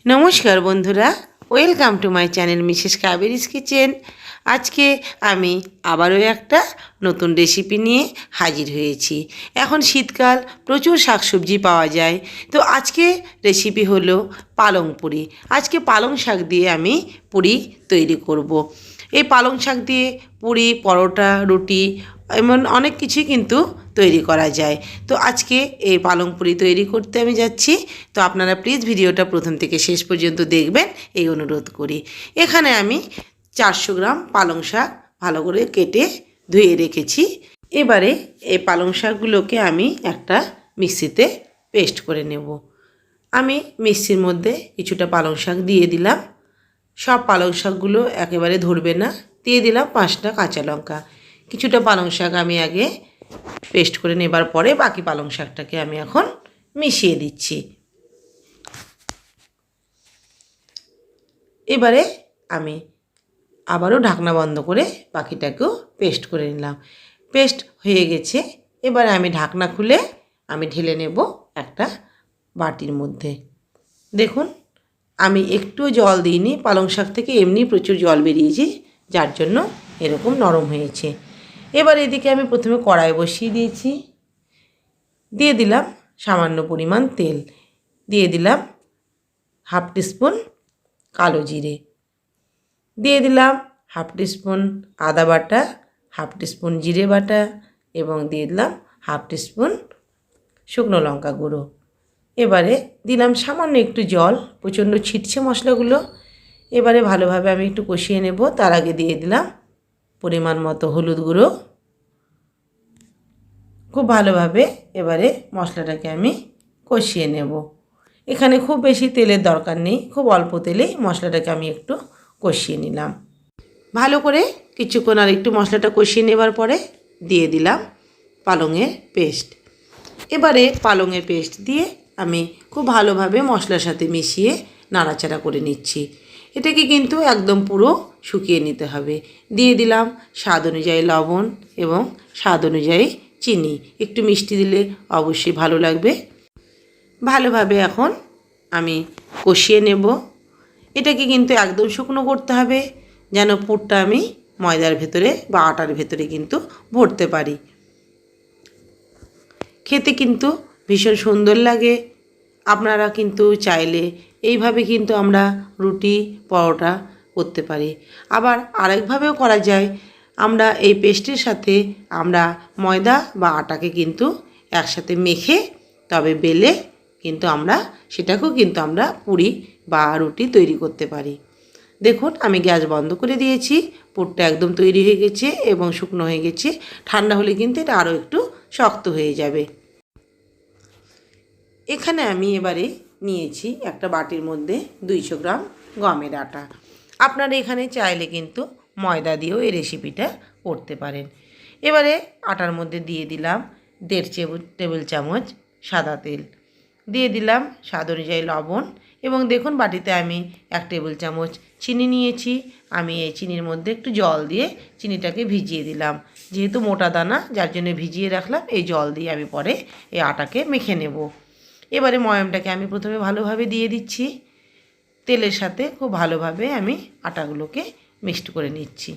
নমস্কার বন্ধুরা, welcome to my channel Mrs Kaberi's kitchen. আজকে আমি আবারও একটা নতুন রেসিপি নিয়ে হাজির হয়েছি। এখন শীতকাল, প্রচুর শাকসবজি পাওয়া যায়। তো আজকে রেসিপি হলো পালং পুরি। আজকে পালং শাক দিয়ে আমি পুরি তৈরি করব। এই পালং শাক দিয়ে পুরি, পরোটা, রুটি এমন অনেক কিছুই কিন্তু তৈরি করা যায়। তো আজকে এই পালং পুরি তৈরি করতে আমি যাচ্ছি। তো আপনারা প্লিজ ভিডিওটা প্রথম থেকে শেষ পর্যন্ত দেখবেন, এই অনুরোধ করি। এখানে আমি 400 গ্রাম পালং শাক ভালো করে কেটে ধুয়ে রেখেছি। এবারে এই পালং শাকগুলোকে আমি একটা মিক্সিতে পেস্ট করে নেব। আমি মিক্সির মধ্যে কিছুটা পালং শাক দিয়ে দিলাম। সব পালং শাকগুলো একেবারে ধরবে না, দিয়ে দিলাম 5টা কাঁচা লঙ্কা। কিছুটা পালং শাক আমি আগে পেস্ট করে নেবার পরে বাকি পালং শাকটাকে আমি এখন মিশিয়ে দিচ্ছি। এবারে আমি আবারও ঢাকনা বন্ধ করে বাকিটাকেও পেস্ট করে নিলাম। পেস্ট হয়ে গেছে। এবারে আমি ঢাকনা খুলে আমি ঢেলে নেব একটা বাটির মধ্যে। দেখুন, আমি একটু জল দিইনি, পালং শাক থেকে এমনি প্রচুর জল বেরিয়েছে, যার জন্য এরকম নরম হয়েছে। এবার এদিকে আমি প্রথমে কড়াই বসিয়ে দিয়েছি। দিয়ে দিলাম সামান্য পরিমাণ তেল, দিয়ে দিলাম হাফ টিস্পুন কালো জিরে, দিয়ে দিলাম হাফ টিস্পুন আদা বাটা, হাফ টিস্পুন জিরে বাটা এবং দিয়ে দিলাম হাফ টিস্পুন শুকনো লঙ্কা গুঁড়ো। এবারে দিলাম সামান্য একটু জল, প্রচণ্ড ছিটছে মশলাগুলো। এবারে ভালোভাবে আমি একটু কষিয়ে নেব। তার আগে দিয়ে দিলাম পরিমাণ মতো হলুদ গুঁড়ো। খুব ভালোভাবে এবারে মশলাটাকে আমি কষিয়ে নেব। এখানে খুব বেশি তেলের দরকার নেই, খুব অল্প তেলেই মশলাটাকে আমি একটু কষিয়ে নিলাম। ভালো করে কিছুক্ষণ আর একটু মশলাটা কষিয়ে নেবার পরে দিয়ে দিলাম পালংয়ের পেস্ট। এবারে পালংয়ের পেস্ট দিয়ে আমি খুব ভালোভাবে মশলার সাথে মিশিয়ে নাড়াচাড়া করে নিচ্ছি। এটাকে কিন্তু একদম পুরো শুকিয়ে নিতে হবে। দিয়ে দিলাম স্বাদ অনুযায়ী লবণ এবং স্বাদ অনুযায়ী চিনি। একটু মিষ্টি দিলে অবশ্যই ভালো লাগবে। ভালোভাবে এখন আমি কষিয়ে নেব। এটাকে কিন্তু একদম শুকনো করতে হবে, যেন পুরটা আমি ময়দার ভেতরে বা আটার ভেতরে কিন্তু ভরতে পারি। খেতে কিন্তু ভীষণ সুন্দর লাগে। আপনারা কিন্তু চাইলে এইভাবে কিন্তু আমরা রুটি, পরোটা করতে পারি। আবার আরেকভাবেও করা যায়। আমরা এই পেস্টের সাথে আমরা ময়দা বা আটাকে কিন্তু একসাথে মেখে তবে বেলে কিন্তু আমরা সেটাকেও কিন্তু আমরা পুরি বা রুটি তৈরি করতে পারি। দেখুন, আমি গ্যাস বন্ধ করে দিয়েছি। পুরটা একদম তৈরি হয়ে গেছে এবং শুকনো হয়ে গেছে। ঠান্ডা হলে কিন্তু এটা আরও একটু শক্ত হয়ে যাবে। এখানে আমি এবারে নিয়েছি একটা বাটির মধ্যে 200 গ্রাম গমের আটা। আপনারা এখানে চাইলে কিন্তু ময়দা দিয়েও এই রেসিপিটা করতে পারেন। এবারে আটার মধ্যে দিয়ে দিলাম 1.5 টেবিল চামচ সাদা তেল, দিয়ে দিলাম স্বাদ অনুযায়ী লবণ এবং দেখুন বাটিতে আমি 1 টেবিল চামচ চিনি নিয়েছি। আমি এই চিনির মধ্যে একটু জল দিয়ে চিনিটাকে ভিজিয়ে দিলাম। যেহেতু মোটা দানা, যার জন্য ভিজিয়ে রাখলাম। এই জল দিয়ে আমি পরে এই আটাকে মেখে নেব। এবারে ময়ামটাকে আমি প্রথমে ভালোভাবে দিয়ে দিচ্ছি। তেলের সাথে খুব ভালোভাবে আমি আটাগুলোকে মিক্সড করে নিচ্ছি।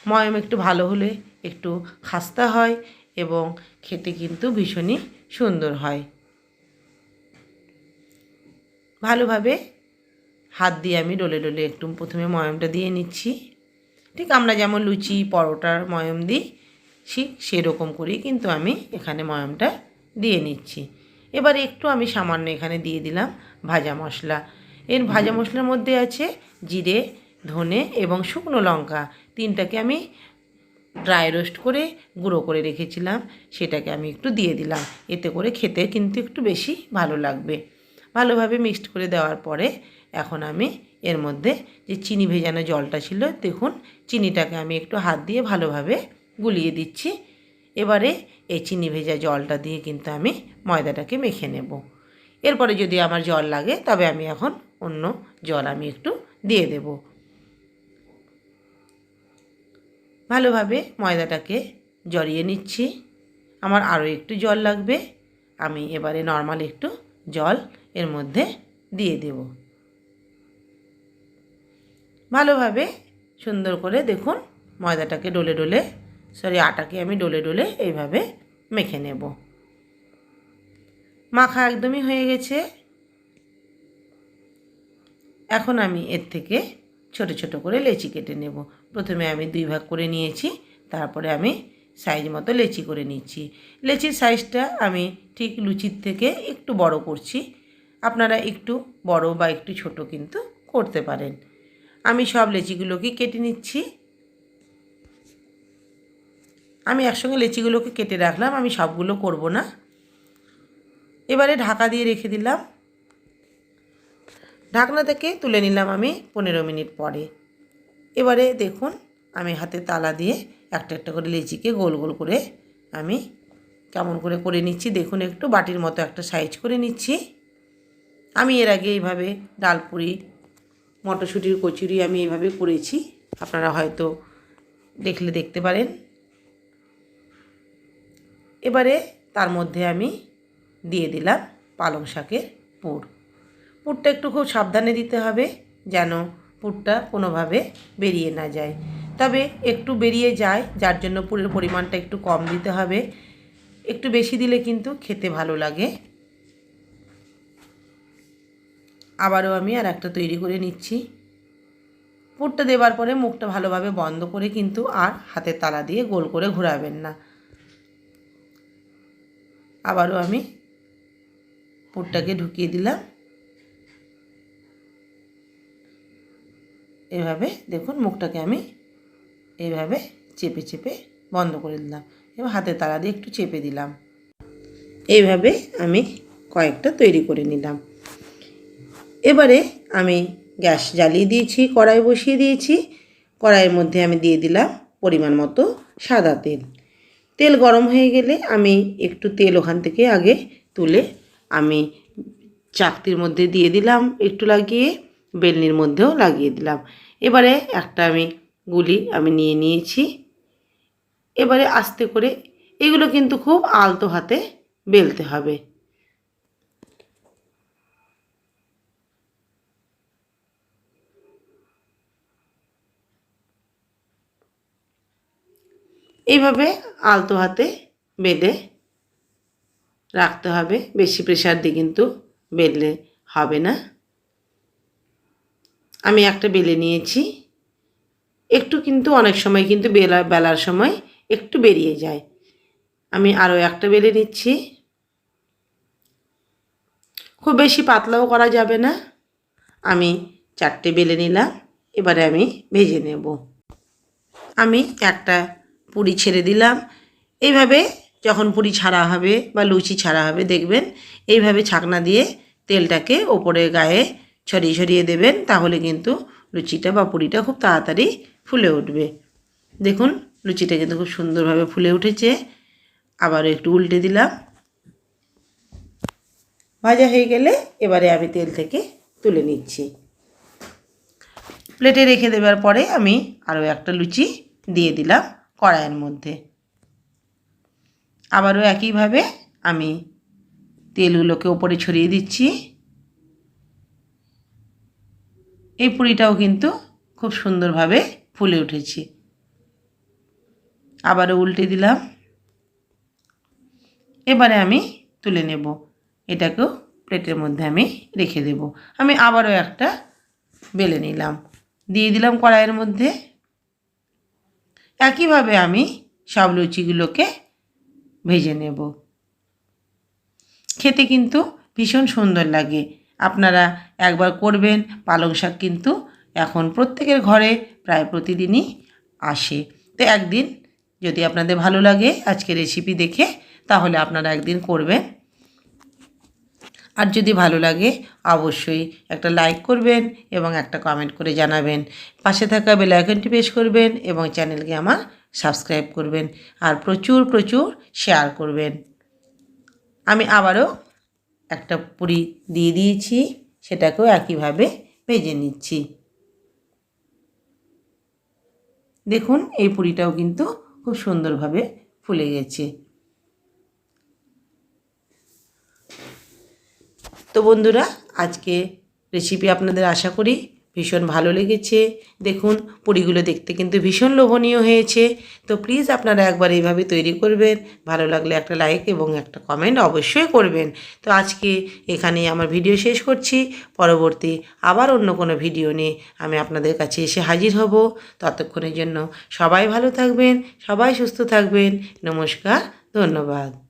ময়াম একটু ভালো হলে একটু খাস্তা হয় এবং খেতে কিন্তু ভীষণই সুন্দর হয়। ভালোভাবে হাত দিয়ে আমি ডলে ডলে একটু প্রথমে ময়ামটা দিয়ে নিচ্ছি। ঠিক আমরা যেমন লুচি, পরোটার ময়াম দিই ঠিক সেরকম করেই কিন্তু আমি এখানে ময়ামটা দিয়ে নিচ্ছি। এবারে একটু আমি সামান্য এখানে দিয়ে দিলাম ভাজা মশলা। এর ভাজা মশলার মধ্যে আছে জিরে, ধনে এবং শুকনো লঙ্কা। 3টাকে আমি ড্রাই রোস্ট করে গুঁড়ো করে রেখেছিলাম, সেটাকে আমি একটু দিয়ে দিলাম। এতে করে খেতে কিন্তু একটু বেশি ভালো লাগবে। ভালোভাবে মিক্সড করে দেওয়ার পরে এখন আমি এর মধ্যে যে চিনি ভেজানো জলটা ছিল, দেখুন চিনিটাকে আমি একটু হাত দিয়ে ভালোভাবে গুলিয়ে দিচ্ছি। এবারে এই চিনি ভেজা জলটা দিয়ে কিন্তু আমি ময়দাটাকে মেখে নেব। এরপরে যদি আমার জল লাগে তবে আমি এখন অন্য জল আমি একটু দিয়ে দেব। ভালোভাবে ময়দাটাকে জড়িয়ে নিচ্ছি। আমার আরও একটু জল লাগবে। আমি এবারে নর্মাল একটু জল এর মধ্যে দিয়ে দেব। ভালোভাবে সুন্দর করে দেখুন ময়দাটাকে আটাকে আমি ডলে ডলে এইভাবে মেখে নেব। মাখা একদমই হয়ে গেছে। এখন আমি এর থেকে ছোট ছোট করে লেচি কেটে নেব। প্রথমে আমি 2 ভাগ করে নিয়েছি, তারপরে আমি সাইজ মতো লেচি করে নিচ্ছি। লেচির সাইজটা আমি ঠিক লুচির থেকে একটু বড় করছি। আপনারা একটু বড় বা একটু ছোট কিন্তু করতে পারেন। আমি সব লেচিগুলোকে কেটে নিচ্ছি। আমি একসঙ্গে লেচিগুলোকে কেটে রাখলাম, আমি সবগুলো করব না। এবারে ঢাকা দিয়ে রেখে দিলাম। ঢাকনা থেকে তুলে নিলাম আমি 15 মিনিট পরে। এবারে দেখুন আমি হাতে তালা দিয়ে একটা একটা করে লেচিকে গোল গোল করে আমি কেমন করে করে নিচ্ছি দেখুন। একটু বাটির মতো একটা সাইজ করে নিচ্ছি। আমি এর আগে এইভাবে ডালপুরি, মটরশুঁটির কচুরি আমি এইভাবে করেছি, আপনারা হয়তো দেখতে পারেন। এবারে তার মধ্যে আমি দিয়ে দিলাম পালং শাকের পুর। পুরটা একটু খুব সাবধানে দিতে হবে যেন পুরটা কোনোভাবে বেরিয়ে না যায়। তবে একটু বেরিয়ে যায়, যার জন্য পুরের পরিমাণটা একটু কম দিতে হবে। একটু বেশি দিলে কিন্তু খেতে ভালো লাগে। আবারও আমি আর একটা তৈরি করে নিচ্ছি। পুরটা দেওয়ার পরে মুখটা ভালোভাবে বন্ধ করে কিন্তু আর হাতের তালা দিয়ে গোল করে ঘোরাবেন না। আবারও আমি পুরটাকে ঢুকিয়ে দিলাম। এভাবে দেখুন মুখটাকে আমি এইভাবে চেপে চেপে বন্ধ করে দিলাম এবং হাতের তালা দিয়ে একটু চেপে দিলাম। এইভাবে আমি কয়েকটা তৈরি করে নিলাম। এবারে আমি গ্যাস জ্বালিয়ে দিয়েছি, কড়াই বসিয়ে দিয়েছি। কড়াইয়ের মধ্যে আমি দিয়ে দিলাম পরিমাণ মতো সাদা তেল। তেল গরম হয়ে গেলে আমি একটু তেল ওখান থেকে আগে তুলে আমি চাকতির মধ্যে দিয়ে দিলাম, একটু লাগিয়ে বেলনির মধ্যেও লাগিয়ে দিলাম। এবারে একটা আমি গুলি আমি নিয়ে নিয়েছি। এবারে আস্তে করে এগুলো কিন্তু খুব আলতো হাতে বেলতে হবে। এইভাবে আলতো হাতে বেলে রাখতে হবে, বেশি প্রেসার দিয়ে কিন্তু বেললে হবে না। আমি একটা বেলে নিয়েছি। একটু কিন্তু অনেক সময় কিন্তু বেলার সময় একটু বেরিয়ে যায়। আমি আরও একটা বেলে নিচ্ছি। খুব বেশি পাতলাও করা যাবে না। আমি 4টে বেলে নিলাম। এবারে আমি ভেজে নেব। আমি একটা পুরি ছেড়ে দিলাম। এইভাবে যখন পুরি ছাড়া হবে বা লুচি ছাড়া হবে দেখবেন এইভাবে ছাকনা দিয়ে তেলটাকে ওপরে গায়ে ছড়িয়ে ছড়িয়ে দেবেন, তাহলে কিন্তু লুচিটা বা পুরিটা খুব তাড়াতাড়ি ফুলে উঠবে। দেখুন লুচিটা কিন্তু খুব সুন্দরভাবে ফুলে উঠেছে। আবারও একটু উল্টে দিলাম। ভাজা হয়ে গেলে এবারে আমি তেল থেকে তুলে নিচ্ছি। প্লেটে রেখে দেওয়ার পরে আমি আরও একটা লুচি দিয়ে দিলাম কড়াইয়ের মধ্যে। আবারও একইভাবে আমি তেলগুলোকে ওপরে ছড়িয়ে দিচ্ছি। এই পুরিটাও কিন্তু খুব সুন্দরভাবে ফুলে উঠেছে। আবারও উল্টে দিলাম। এবারে আমি তুলে নেব। এটাকেও প্লেটের মধ্যে আমি রেখে দেব। আমি আবারও একটা বেলে নিলাম, দিয়ে দিলাম কড়াইয়ের মধ্যে। একইভাবে আমি সব লুচিগুলোকে ভেজে নেব। খেতে কিন্তু ভীষণ সুন্দর লাগে। আপনারা একবার করবেন। পালং শাক কিন্তু এখন প্রত্যেকের ঘরে প্রায় প্রতিদিনই আসে। তো একদিন যদি আপনাদের ভালো লাগে আজকের রেসিপি দেখে, তাহলে আপনারা একদিন করবেন। আর যদি ভালো লাগে অবশ্যই একটা লাইক করবেন এবং একটা কমেন্ট করে জানাবেন। পাশে থাকা বেল আইকনটি প্রেস করবেন এবং চ্যানেলকে আমার সাবস্ক্রাইব করবেন আর প্রচুর প্রচুর শেয়ার করবেন। আমি আবারও একটা পুরি দিয়ে দিয়েছি, সেটাকেও একইভাবে ভেজে নিচ্ছি। দেখুন এই পুরিটাও কিন্তু খুব সুন্দরভাবে ফুলে গেছে। তো বন্ধুরা আজকে রেসিপি আপনাদের আশা করি ভীষণ ভালো লেগেছে। দেখুন পুরিগুলো দেখতে কিন্তু ভীষণ লোভনীয় হয়েছে। তো প্লিজ আপনারা একবার এইভাবে তৈরি করবেন। ভালো লাগলে একটা লাইক এবং একটা কমেন্ট অবশ্যই করবেন। তো আজকে এখানেই আমার ভিডিও শেষ করছি। পরবর্তী আবার অন্য কোনো ভিডিও নিয়ে আমি আপনাদের কাছে এসে হাজির হব। ততক্ষণের জন্য সবাই ভালো থাকবেন, সবাই সুস্থ থাকবেন। নমস্কার, ধন্যবাদ।